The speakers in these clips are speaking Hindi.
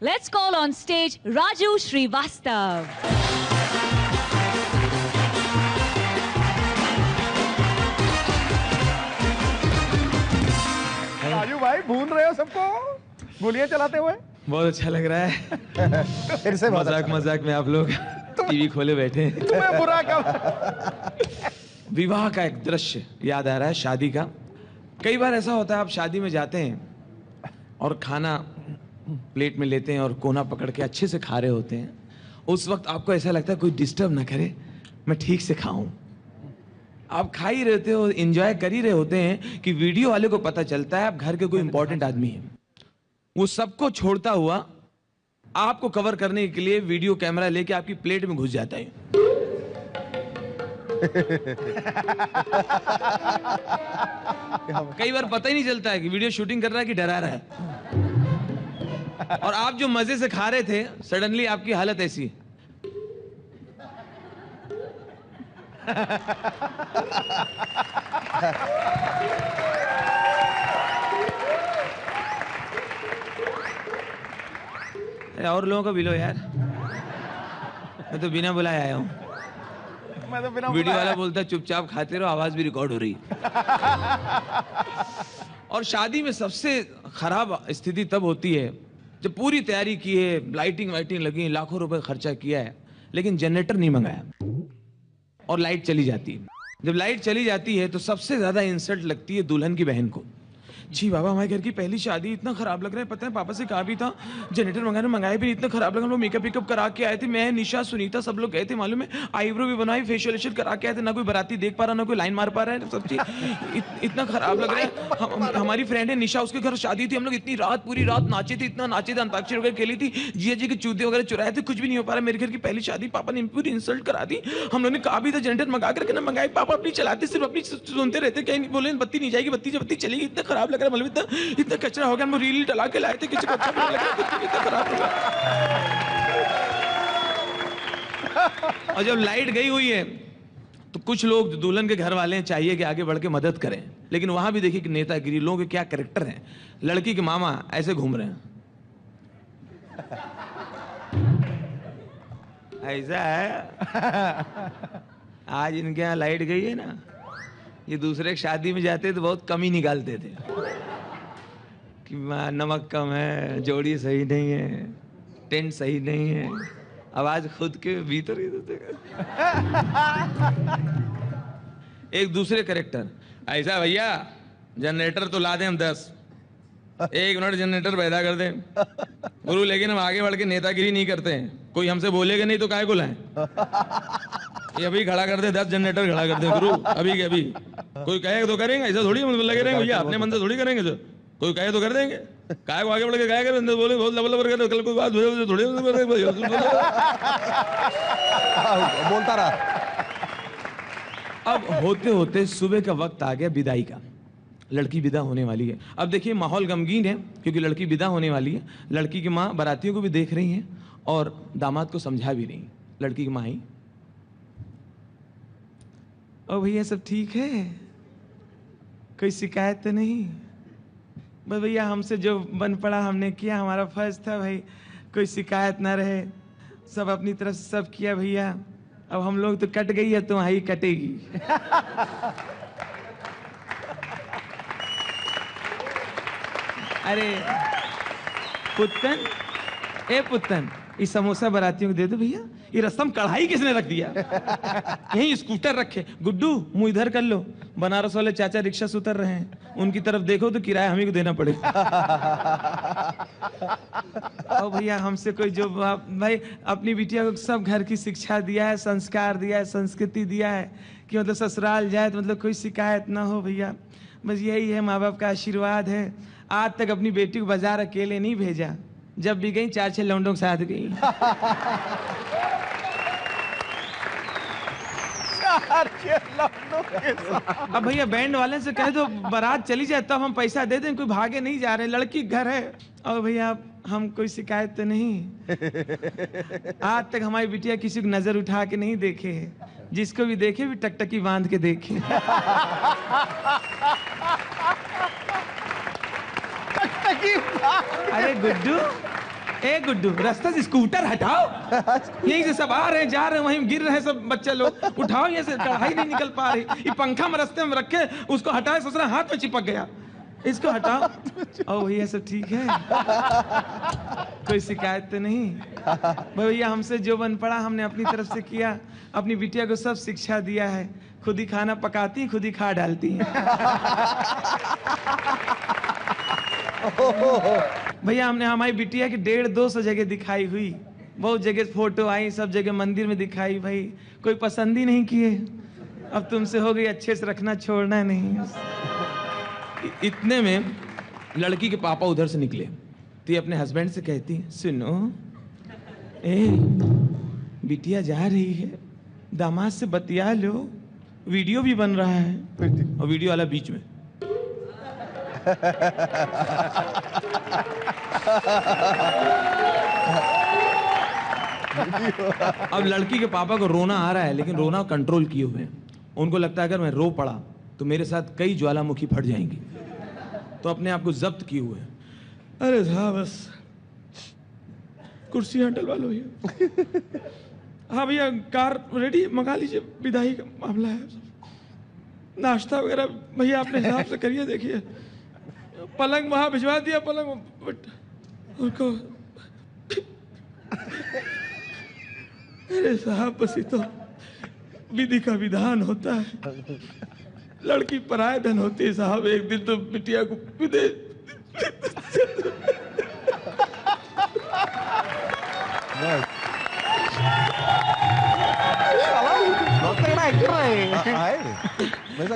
Let's call on stage Raju Srivastav. Raju भाई भून रहे हो सबको गोलियां चलाते हुए? बहुत अच्छा लग रहा है। फिर से मजाक मजाक में आप लोग टीवी खोले बैठे हैं। तुम्हें बुरा कब? विवाह का एक दृश्य याद आ रहा है, शादी का। कई बार ऐसा होता है आप शादी में जाते हैं और खाना प्लेट में लेते हैं और कोना पकड़ के अच्छे से खा रहे होते हैं। उस वक्त आपको ऐसा लगता है कोई डिस्टर्ब ना करे, मैं ठीक से खाऊं। आप खा ही रहते हो, एंजॉय कर ही रहे होते हैं कि वीडियो वाले को पता चलता है आप घर के कोई इंपॉर्टेंट आदमी है। वो सबको छोड़ता हुआ आपको कवर करने के लिए वीडियो कैमरा लेके आपकी प्लेट में घुस जाता है। कई बार पता ही नहीं चलता है कि वीडियो शूटिंग कर रहा है कि डरा रहा है। और आप जो मजे से खा रहे थे, सडनली आपकी हालत ऐसी है। और लोगों को भी लो यार, मैं तो बिना बुलाए आया हूं। मैं तो बिना वीडियो वाला बोलता है चुपचाप खाते रहो, आवाज भी रिकॉर्ड हो रही। और शादी में सबसे खराब स्थिति तब होती है जब पूरी तैयारी की है, लाइटिंग वाइटिंग लगी, लाखों रुपए खर्चा किया है, लेकिन जनरेटर नहीं मंगाया और लाइट चली जाती है। जब लाइट चली जाती है तो सबसे ज्यादा इंसल्ट लगती है दुल्हन की बहन को। जी बाबा, हमारे घर की पहली शादी, इतना खराब लग रहा है। पता है पापा से कहा भी था जनरेटर मंगाए भी, इतना खराब लगा। हम लोग मेकअप वेकअप करा के आए थे, मैं, निशा, सुनीता, सब लोग गए थे, मालूम है, आईब्रो भी बनवाई, फेशियल करा के आए थे। ना कोई बाराती देख पा रहा, ना कोई लाइन मार पा रहा है, सब चीज इतना खराब लग रहा है। हमारी फ्रेंड है निशा, उसके घर शादी थी, हम लोग इतनी रात, पूरी रात नाचे थे, इतना नाचे थे, अंताक्षरी वगैरह खेली थी, जिया जी के चूते वगैरह चुराए थे, कुछ भी नहीं हो पा रहा। मेरे घर की पहली शादी, पापा ने पूरी इंसल्ट करा दी। हम लोग ने कहा भी था जनरेटर मंगा करके ना मंगाए, पापा अपनी चलाते, सिर्फ अपनी सुनते रहते, कहीं बोले बत्ती नहीं जाएगी, बत्ती चलेगी। इतना खराब लग रहा है, मतलब इतना कचरा हो गया। हम रील डला के लाए थे, किसी को अच्छा नहीं लगा, इतना खराब हो गया। और जब लाइट गई हुई है तो कुछ लोग दुल्हन के घर वाले चाहिए कि आगे बढ़ के मदद करें, लेकिन वहां भी देखिए कि नेतागिरी, लोगों के क्या कैरेक्टर हैं। लड़की के मामा ऐसे घूम रहे हैं, ऐसा है। आज इनके यहाँ लाइट गई है ना, ये दूसरे की शादी में जाते तो बहुत कम ही निकालते थे कि नमक कम है, जोड़ी सही नहीं है, टेंट सही नहीं है। आवाज खुद के भीतर ही एक दूसरे कैरेक्टर, ऐसा भैया जनरेटर तो ला दें हम 10, 1 मिनट जनरेटर पैदा कर दें गुरु, लेकिन हम आगे बढ़ के नेतागिरी नहीं करते हैं। कोई हमसे बोलेगा नहीं तो काहे को लाएं? ये अभी खड़ा कर दे, 10 जनरेटर खड़ा कर दे गुरु, अभी के अभी। कोई कहे तो करेंगे, ऐसा थोड़ी हम लगे रहेंगे भैया, अपने मन से थोड़ी करेंगे। जो कोई कहे तो कर देंगे, काय को आगे बढ़ के काय करें, बोले बहुत लबर लबर कर, कल कोई बात थोड़ी बोलता रहा। अब होते होते सुबह का वक्त आ गया विदाई का, लड़की विदा होने वाली है। अब देखिए माहौल गमगीन है क्योंकि लड़की विदा होने वाली है। लड़की की माँ बारातियों को भी देख रही है और दामाद को समझा भी रही। लड़की की माँ आई, ओ भैया सब ठीक है, कोई शिकायत तो नहीं? बस भैया हमसे जो बन पड़ा हमने किया, हमारा फर्ज था भाई, कोई शिकायत ना रहे, सब अपनी तरफ से सब किया भैया। अब हम लोग तो कट गई है, तो वहीं कटेगी। अरे पुत्तन, ए पुत्तन, ये समोसा बारातियों को दे दो भैया। ये रस्म कढ़ाई किसने रख दिया? यहीं स्कूटर रखे। गुड्डू मुंह इधर कर लो, बनारस वाले चाचा रिक्शा से उतर रहे हैं, उनकी तरफ देखो तो किराया हमें को देना पड़ेगा। ओ भैया हमसे कोई जो भाई अपनी बिटिया को सब घर की शिक्षा दिया है, संस्कार दिया है, संस्कृति दिया है कि मतलब ससुराल जाए तो मतलब कोई शिकायत ना हो भैया। बस यही है, माँ बाप का आशीर्वाद है। आज तक अपनी बेटी को बाजार अकेले नहीं भेजा, जब भी गई 4-6 लौंडों के साथ गई। अब भैया बैंड वाले से कह दो बारात चली जाए तब हम पैसा दे दें, कोई भागे नहीं जा रहे, लड़की घर है। और भैया हम कोई शिकायत तो नहीं। आज तक हमारी बिटिया किसी को नजर उठा के नहीं देखे, जिसको भी देखे भी टकटकी बांध के देखे। अरे गुड्डू, ए गुड्डू, रास्ते से स्कूटर हटाओ। यहीं से सब आ रहे हैं, जा रहे हैं, वहीं गिर रहे हैं सब बच्चे लोग। उठाओ, ये से कढ़ाई नहीं निकल पा रही। ये पंखा में रास्ते में रखे, उसको हटाए, सोच रहा हाथ में चिपक गया। इसको हटाओ। ओ भैया सब ठीक है, कोई शिकायत तो नहीं? भैया हमसे जो बन पड़ा हमने अपनी तरफ से किया। अपनी बिटिया को सब शिक्षा दिया है, खुद ही खाना पकाती, खुद ही खा डालती है। भैया हमने हमारी बिटिया की 150-200 जगह दिखाई हुई, बहुत जगह फोटो आई, सब जगह मंदिर में दिखाई, भाई कोई पसंद ही नहीं किए। अब तुमसे हो गई, अच्छे से रखना, छोड़ना नहीं। इतने में लड़की के पापा उधर से निकले, तो ये अपने हस्बैंड से कहती, सुनो ए, बिटिया जा रही है, दामाद से बतिया लो, वीडियो भी बन रहा है, और वीडियो वाला बीच में। अब लड़की के पापा को रोना आ रहा है, लेकिन रोना कंट्रोल किए हुए हैं। उनको लगता है अगर मैं रो पड़ा तो मेरे साथ कई ज्वालामुखी फट जाएंगी, तो अपने आप को जब्त किए हुए हैं। अरे साहब बस कुर्सियां डलवा लो भैया। हाँ भैया कार रेडी, मंगा लीजिए, विदाई का मामला है। नाश्ता वगैरह भैया अपने हिसाब से करिए। देखिए पलंग वहां भिजवा दिया, पलंग उनको। अरे साहब बस ये तो विधि का विधान होता है, लड़की पराये धन होती है साहब। एक दिन तो बिटिया को विदेश।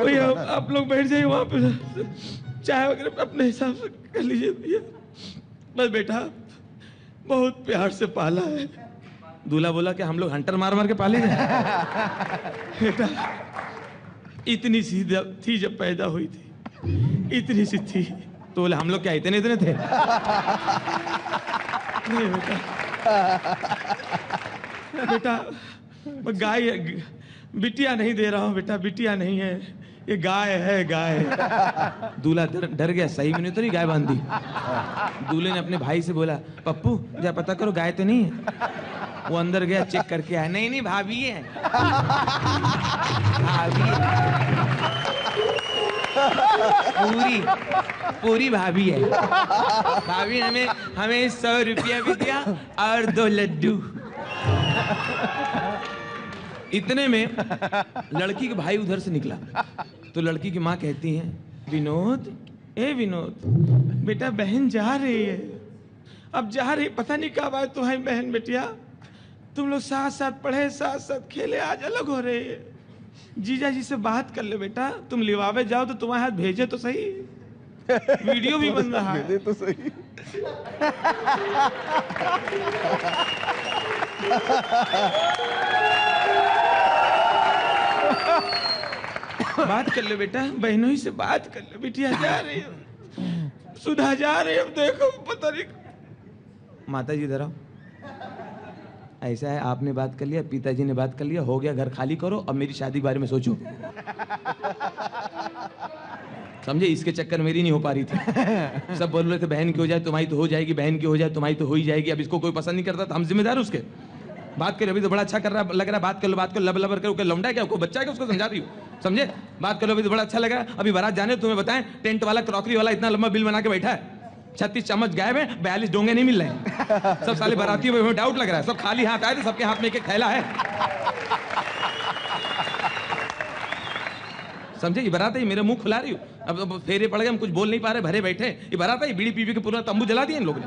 भैया आप लोग बैठ जाइए वहां पे, चाय वगैरह अपने हिसाब से कर लीजिए भैया। बस बेटा बहुत प्यार से पाला है। दूल्हा बोला कि हम लोग हंटर मार मार के पाले हैं। बेटा इतनी सी थी जब पैदा हुई थी, इतनी सी थी। तो बोले हम लोग क्या इतने इतने थे? नहीं बेटा, बेटा गाय, बिटिया नहीं दे रहा हूँ बेटा, बिटिया नहीं है, ये गाय है, गाय। दूल्हा डर गया, सही में तो नहीं गाय बांधी। दूल्हे ने अपने भाई से बोला, पप्पू जा पता करो गाय तो नहीं है। वो अंदर गया, चेक करके आया, नहीं नहीं भाभी है, भाभी है। पूरी पूरी भाभी है। भाभी हमें 100 रुपया भी दिया और 2 लड्डू। इतने में लड़की के भाई उधर से निकला, तो लड़की की माँ कहती है, विनोद, ए विनोद बेटा बहन जा रही है, अब जा रही, पता नहीं कब आए तुम्हारी बहन बेटिया, तुम लोग साथ साथ पढ़े, साथ साथ खेले, आज अलग हो रहे हैं। जीजा जी से बात कर ले बेटा, तुम लिवावे जाओ तो तुम्हारे हाथ भेजे तो सही, वीडियो भी बन रहा है। तो सही। बात कर ले बेटा, बहनों ही से बात कर ले, बिटिया जा रही है, सुधा जा रही है, अब देखो पता नहीं। माता जी इधर आओ। ऐसा है, आपने बात कर लिया, पिताजी ने बात कर लिया, हो गया, घर खाली करो, अब मेरी शादी के बारे में सोचो। समझे, इसके चक्कर मेरी नहीं हो पा रही थी। सब बोल रहे थे बहन की हो जाए तुम्हारी तो हो जाएगी, बहन की हो जाए तुम्हारी तो हो ही जाएगी। अब इसको कोई पसंद नहीं करता तो हम जिम्मेदार उसके। बात करो, अभी तो बड़ा अच्छा कर रहा लग रहा है, बात कर लो, बात कर लो, लब करो, क्या लौंडा क्या, कोई बच्चा है क्या, उसको समझा रही हूँ, समझे। बात करो, अभी तो बड़ा अच्छा लगा। अभी बारात जाने तुम्हें बताएं, टेंट वाला, क्रॉकरी वाला इतना लंबा बिल बना के बैठा है, 36 चम्मच गायब है, 42 डोंगे नहीं मिल रहे। सब साले बारातियों में डाउट लग रहा है, सब खाली हाथ आए थे, सबके हाथ में एक थैला है, समझे। ये बारात है, मेरे मुंह खुला रही हूँ, अब फेरे पड़ गए, हम कुछ बोल नहीं पा रहे, भरे बैठे। ये बारात है, बीड़ी पी के पूरा तंबू जला दिया इन लोगों ने,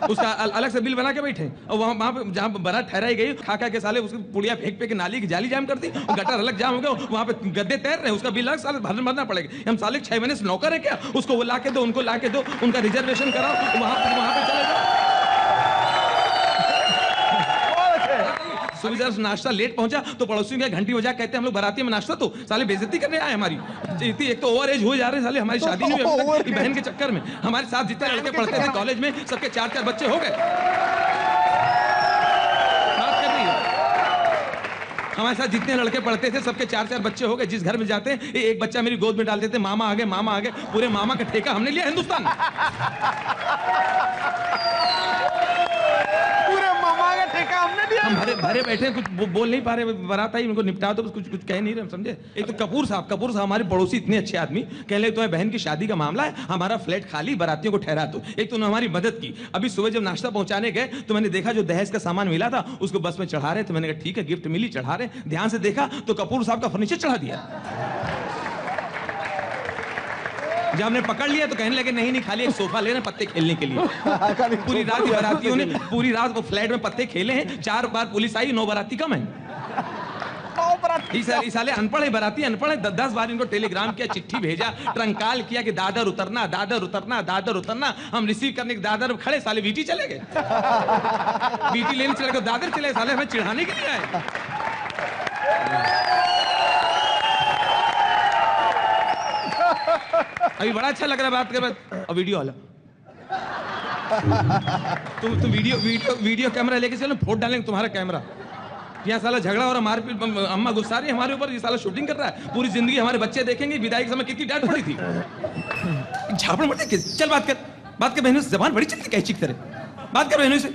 उसका अलग से बिल बना के बैठे। और वहाँ पे जहाँ बारात ठहराई गई, खा के साले उसकी पुड़िया फेंक के नाली की जाली जाम कर दी, और गटर अलग जाम हो गया, वहाँ पे गद्दे तैर रहे, उसका बिल अलग साले भरना पड़ेगा। हम साले 6 महीने से नौकर है क्या, उसको वो ला के दो, उनको ला के दो, उनका रिजर्वेशन कराओ, वहाँ पे चले जाओ। सुविधा से नाश्ता लेट पहुंचा तो पड़ोसियों के घंटी बजा, कहते हैं हम लोग बाराती में नाश्ता, तो साले बेइज्जती करने आए हमारी। एक तो ओवर एज हो जा रहे साले, हमारी शादी नहीं हुई अभी तक, बहन के चक्कर में। हमारे साथ जितने लड़के पढ़ते थे कॉलेज में, सबके 4-4 बच्चे हो गए। बात कर रही है, हमारे साथ जितने लड़के पढ़ते थे सबके 4-4 बच्चे हो गए। जिस घर में जाते हैं एक बच्चा मेरी गोद में डाल देते, मामा आ गए, मामा आ गए, पूरे मामा का ठेका हमने लिया हिंदुस्तान। बैठे हैं, कुछ बोल नहीं पा रहे, बारात आई उनको निपटा दो, कुछ कह नहीं रहे, समझे। एक तो कपूर साहब हमारे पड़ोसी इतने अच्छे आदमी, कह रहे तुम्हें बहन की शादी का मामला है, हमारा फ्लैट खाली, बारातियों को ठहरा दो। एक तो उन्होंने हमारी मदद की। अभी सुबह जब नाश्ता पहुंचाने गए तो मैंने देखा जो दहेज का सामान मिला था उसको बस में चढ़ा रहे, तो मैंने कहा ठीक है गिफ्ट मिली, चढ़ा रहे। ध्यान से देखा तो कपूर साहब का फर्नीचर चढ़ा दिया। जब हमने पकड़ लिया तो कहने लगे नहीं खाली एक सोफा ले रहे पत्ते खेलने के लिए। पूरी रात बारातियों ने पूरी रात वो फ्लैट में पत्ते खेले हैं। 4 बार पुलिस आई, 9 बाराती कम है। इस साले अनपढ़ है, बाराती अनपढ़ है। 10 बार इनको टेलीग्राम किया, चिट्ठी भेजा, ट्रंकाल किया कि दादर उतरना, दादर उतरना, दादर उतरना। हम रिसीव करने के दादर खड़े, साले वीटी चले गए। वीटी लेने चले गए, दादर चले, साले हमें चिढ़ाने के लिए आए। अभी बड़ा अच्छा लग रहा है बात कर, और वीडियो वाला तुम वीडियो कैमरा लेके चलो, फोटो डालेंगे तुम्हारा कैमरा। यहाँ साला झगड़ा हो रहा, मारपीट, अम्मा गुस्सा रही है हमारे ऊपर, ये साला शूटिंग कर रहा है। पूरी जिंदगी हमारे बच्चे देखेंगे विदाई के समय कितनी डांट पड़ी थी। झापड़ मत, चल बात कर बहनों से, जबान बड़ी चलती कैची की तरह। बात कर बहनों से,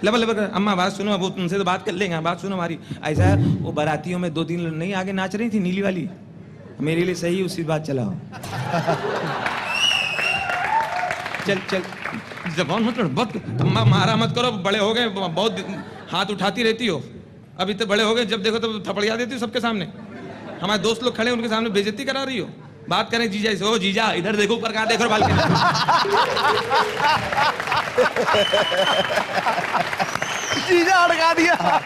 लबर कर, अम्मा बात सुनो, वो तुमसे तो बात कर लेंगे, बात सुनो हमारी। ऐसा है वो बारातियों में 2-3 नहीं आगे नाच रही थी, नीली वाली, मेरे लिए सही उसी बात चलाओ। चल जबान मत मारा मत करो, बड़े हो गए, बहुत हाथ उठाती रहती हो। अभी तो बड़े हो गए, जब देखो तो थपड़िया देती हो सबके सामने। हमारे दोस्त लोग खड़े उनके सामने बेइज्जती करा रही हो। बात करें जीजा से, ओ जीजा इधर देखो, ऊपर कहाँ देख रहे हो बालकनी। जीजा अड़का दिया।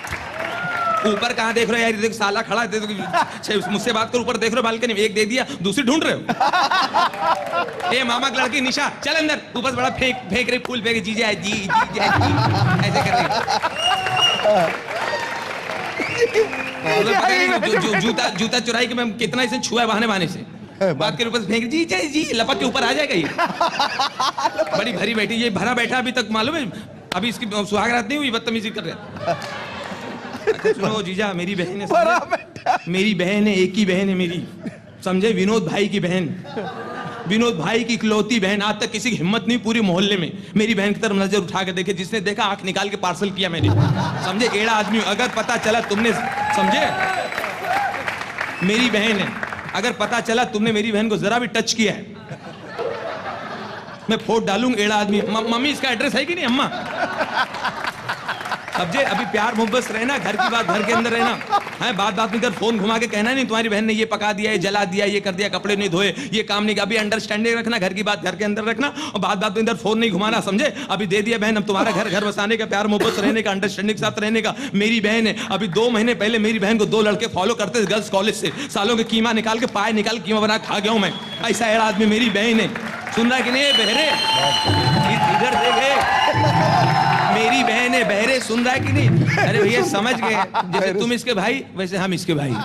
ऊपर कहाँ देख रहे हो यार, देखो साला खड़ा है, मुझसे बात करो, ऊपर देख रहे हो बालकनी में, एक दे दिया दूसरी ढूंढ रहे हो। ए मामा की लड़की निशा चल अंदर, ऊपर बड़ा फेंक रही, फूल फेंक, जीजा जी ऐसे कर रही। जूता चुराई के मैं कितना इसे छुआ है बहाने से। बात के ऊपर फेंक, जी लपक के ऊपर आ जाएगा ये। बड़ी भरी बैठी, ये भरा बैठा अभी तक, मालूम है अभी इसकी सुहाग रात नहीं हुई, बदतमीजी कर रहा है। अच्छा सुनो जीजा, मेरी बहन है, मेरी बहन है, एक ही बहन है मेरी, समझे, विनोद भाई की बहन, विनोद भाई की इकलौती बहन। आज तक किसी की हिम्मत नहीं पूरी मोहल्ले में मेरी बहन की तरफ नजर उठा के देखे, जिसने देखा आंख निकाल के पार्सल किया मैंने, समझे, एड़ा आदमी। अगर पता चला तुमने, समझे, मेरी बहन है, अगर पता चला तुमने मेरी बहन को जरा भी टच किया है, मैं फोटो डालूंगा, एड़ा आदमी। मम्मी इसका एड्रेस है कि नहीं अम्मा? अब जे अभी प्यार मोहब्बत से रहना, घर की बात घर के अंदर रहना है। बात में इधर फोन घुमा के कहना नहीं तुम्हारी बहन ने ये पका दिया, ये जला दिया, ये कर दिया, कपड़े नहीं धोए, ये काम नहीं किया। अभी अंडरस्टैंडिंग रखना, घर की बात घर के अंदर रखना, और बात में इधर फोन नहीं घुमाना, समझे। अभी दे दिया बहन, अब तुम्हारा घर बसाने का, प्यार मोहब्बत से रहने का, अंडरस्टैंडिंग के साथ रहने का। मेरी बहन है, अभी 2 महीने पहले मेरी बहन को 2 लड़के फॉलो करते थे गर्ल्स कॉलेज से, सालों के कीमा निकाल के, पाए निकाल कीमा बना खा गया हूं मैं। ऐसा एड़ा आदमी मेरी बहन है, सुन रहा कि नहीं बहरे, इधर देखे, मेरी बहन है, बहरे, सुन रहा है कि नहीं? अरे भैया समझ गए, जैसे तुम इसके भाई वैसे हम इसके भाई।